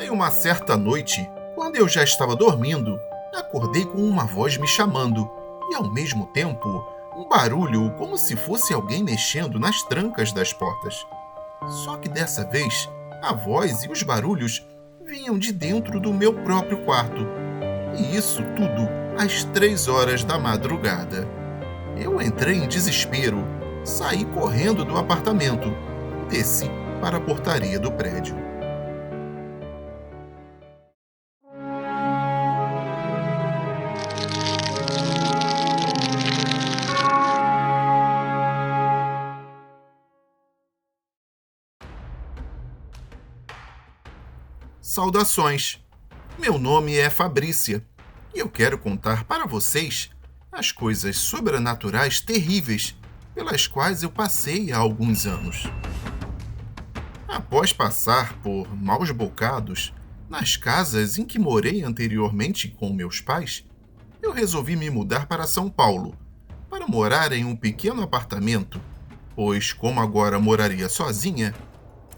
Em uma certa noite, quando eu já estava dormindo, acordei com uma voz me chamando e, ao mesmo tempo, um barulho como se fosse alguém mexendo nas trancas das portas. Só que dessa vez, a voz e os barulhos vinham de dentro do meu próprio quarto. E isso tudo às 3 horas da madrugada. Eu entrei em desespero, saí correndo do apartamento e desci para a portaria do prédio. Saudações! Meu nome é Fabrícia e eu quero contar para vocês as coisas sobrenaturais terríveis pelas quais eu passei há alguns anos. Após passar por maus bocados nas casas em que morei anteriormente com meus pais, eu resolvi me mudar para São Paulo para morar em um pequeno apartamento, pois, como agora moraria sozinha,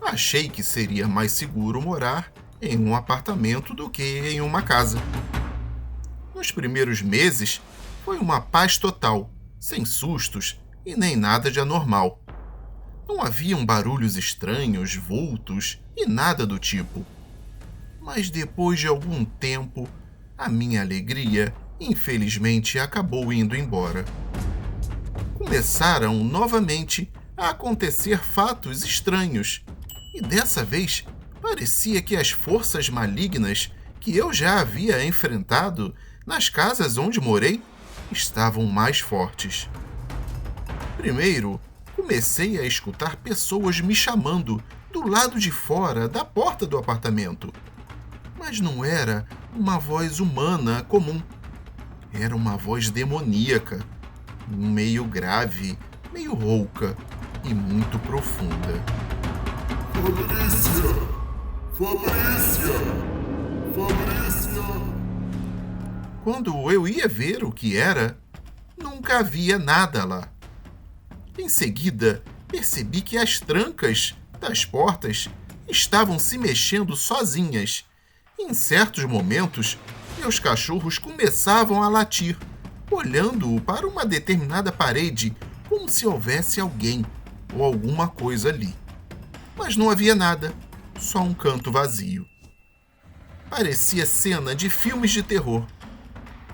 achei que seria mais seguro morar em um apartamento do que em uma casa. Nos primeiros meses, foi uma paz total, sem sustos e nem nada de anormal. Não haviam barulhos estranhos, vultos e nada do tipo. Mas depois de algum tempo, a minha alegria, infelizmente, acabou indo embora. Começaram novamente a acontecer fatos estranhos, e dessa vez parecia que as forças malignas que eu já havia enfrentado nas casas onde morei estavam mais fortes. Primeiro, comecei a escutar pessoas me chamando do lado de fora da porta do apartamento. Mas não era uma voz humana comum. Era uma voz demoníaca, meio grave, meio rouca e muito profunda. Fabrícia! Fabrícia! Fabrícia! Quando eu ia ver o que era, nunca havia nada lá. Em seguida, percebi que as trancas das portas estavam se mexendo sozinhas. Em certos momentos, meus cachorros começavam a latir, olhando para uma determinada parede, como se houvesse alguém ou alguma coisa ali. Mas não havia nada, só um canto vazio. Parecia cena de filmes de terror.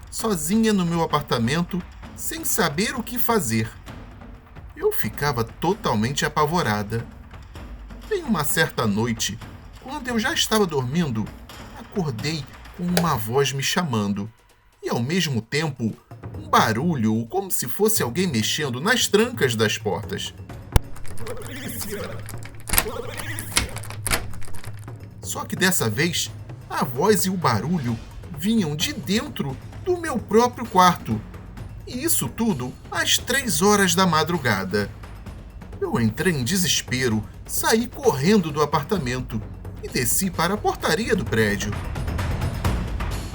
Sozinha no meu apartamento, sem saber o que fazer. Eu ficava totalmente apavorada. Em uma certa noite, quando eu já estava dormindo, acordei com uma voz me chamando e, ao mesmo tempo, um barulho como se fosse alguém mexendo nas trancas das portas. Só que dessa vez, a voz e o barulho vinham de dentro do meu próprio quarto. E isso tudo às 3 horas da madrugada. Eu entrei em desespero, saí correndo do apartamento e desci para a portaria do prédio.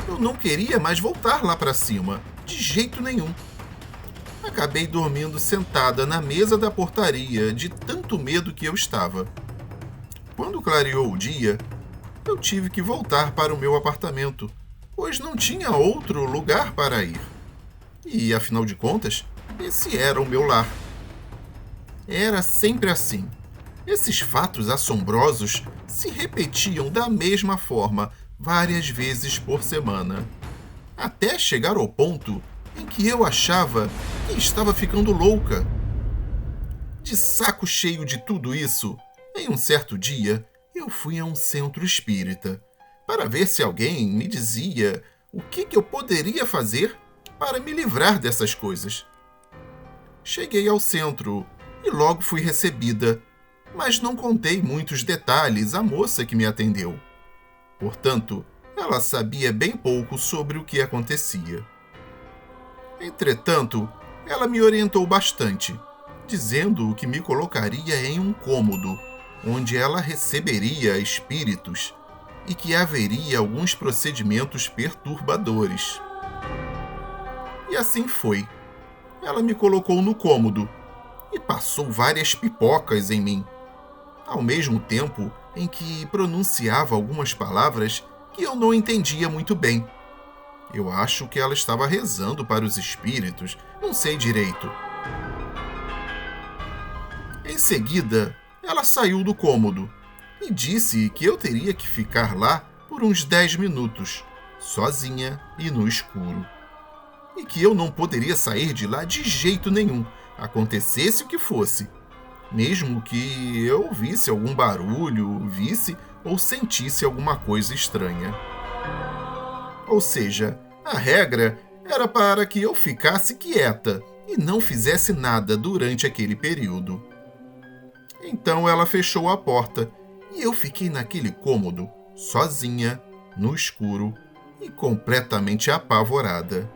Eu não queria mais voltar lá para cima, de jeito nenhum. Acabei dormindo sentada na mesa da portaria, de tanto medo que eu estava. Quando clareou o dia, eu tive que voltar para o meu apartamento, pois não tinha outro lugar para ir. E, afinal de contas, esse era o meu lar. Era sempre assim. Esses fatos assombrosos se repetiam da mesma forma várias vezes por semana, até chegar ao ponto em que eu achava que estava ficando louca. De saco cheio de tudo isso, em um certo dia, eu fui a um centro espírita para ver se alguém me dizia o que eu poderia fazer para me livrar dessas coisas. Cheguei ao centro e logo fui recebida, mas não contei muitos detalhes à moça que me atendeu. Portanto, ela sabia bem pouco sobre o que acontecia. Entretanto, ela me orientou bastante, dizendo que me colocaria em um cômodo, onde ela receberia espíritos e que haveria alguns procedimentos perturbadores. E assim foi. Ela me colocou no cômodo e passou várias pipocas em mim. Ao mesmo tempo, em que pronunciava algumas palavras que eu não entendia muito bem. Eu acho que ela estava rezando para os espíritos, não sei direito. Em seguida, ela saiu do cômodo e disse que eu teria que ficar lá por uns 10 minutos, sozinha e no escuro. E que eu não poderia sair de lá de jeito nenhum, acontecesse o que fosse, mesmo que eu ouvisse algum barulho, visse ou sentisse alguma coisa estranha. Ou seja, a regra era para que eu ficasse quieta e não fizesse nada durante aquele período. Então ela fechou a porta e eu fiquei naquele cômodo, sozinha, no escuro e completamente apavorada.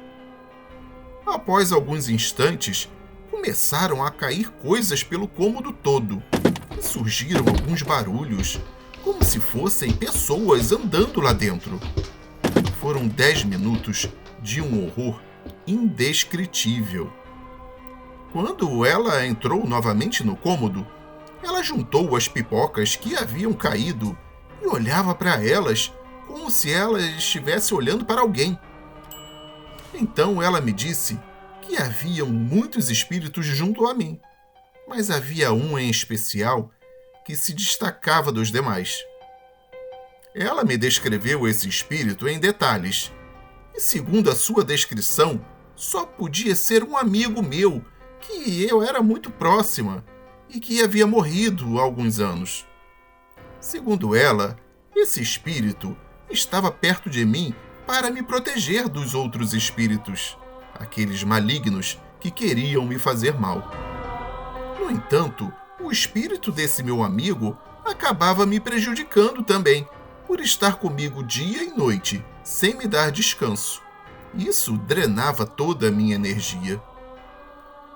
Após alguns instantes, começaram a cair coisas pelo cômodo todo e surgiram alguns barulhos, como se fossem pessoas andando lá dentro. Foram 10 minutos de um horror indescritível. Quando ela entrou novamente no cômodo, ela juntou as pipocas que haviam caído e olhava para elas como se ela estivesse olhando para alguém. Então ela me disse que haviam muitos espíritos junto a mim, mas havia um em especial que se destacava dos demais. Ela me descreveu esse espírito em detalhes, e segundo a sua descrição, só podia ser um amigo meu, que eu era muito próxima e que havia morrido há alguns anos. Segundo ela, esse espírito estava perto de mim para me proteger dos outros espíritos, aqueles malignos que queriam me fazer mal. No entanto, o espírito desse meu amigo acabava me prejudicando também, por estar comigo dia e noite, sem me dar descanso. Isso drenava toda a minha energia.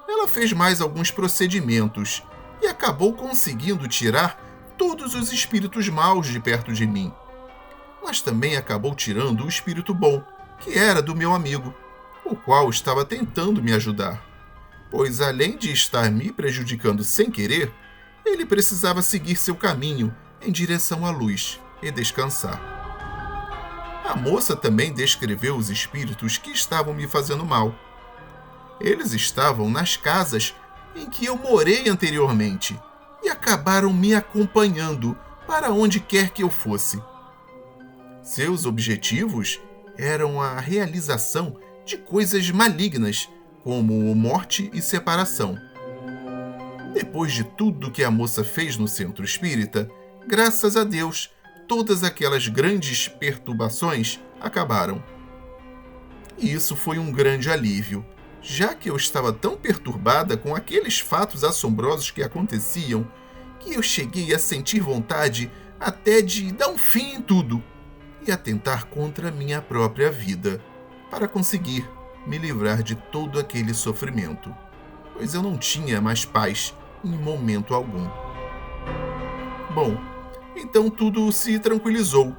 Ela fez mais alguns procedimentos e acabou conseguindo tirar todos os espíritos maus de perto de mim. Mas também acabou tirando o espírito bom, que era do meu amigo, o qual estava tentando me ajudar, pois além de estar me prejudicando sem querer, ele precisava seguir seu caminho em direção à luz e descansar. A moça também descreveu os espíritos que estavam me fazendo mal. Eles estavam nas casas em que eu morei anteriormente e acabaram me acompanhando para onde quer que eu fosse. Seus objetivos eram a realização de coisas malignas, como morte e separação. Depois de tudo que a moça fez no centro espírita, graças a Deus, todas aquelas grandes perturbações acabaram. E isso foi um grande alívio, já que eu estava tão perturbada com aqueles fatos assombrosos que aconteciam, que eu cheguei a sentir vontade até de dar um fim em tudo e atentar contra a minha própria vida, para conseguir me livrar de todo aquele sofrimento, pois eu não tinha mais paz em momento algum. Bom, então tudo se tranquilizou,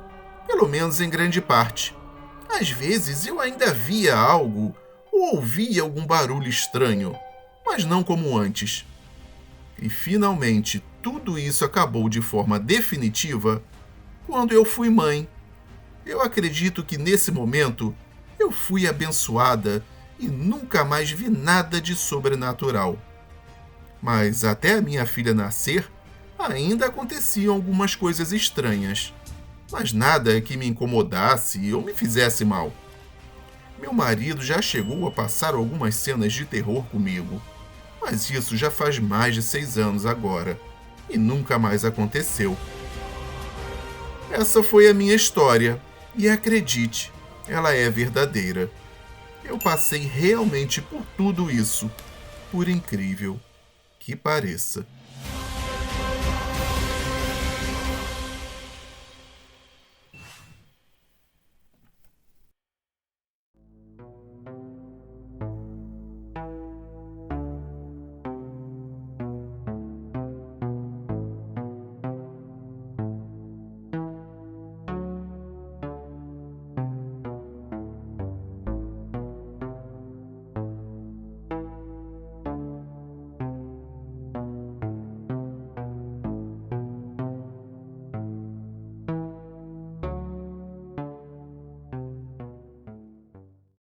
pelo menos em grande parte. Às vezes eu ainda via algo ou ouvia algum barulho estranho, mas não como antes. E finalmente tudo isso acabou de forma definitiva quando eu fui mãe. Eu acredito que nesse momento eu fui abençoada e nunca mais vi nada de sobrenatural. Mas até a minha filha nascer, ainda aconteciam algumas coisas estranhas, mas nada que me incomodasse ou me fizesse mal. Meu marido já chegou a passar algumas cenas de terror comigo, mas isso já faz mais de 6 anos agora, e nunca mais aconteceu. Essa foi a minha história, e acredite, ela é verdadeira. Eu passei realmente por tudo isso, por incrível que pareça.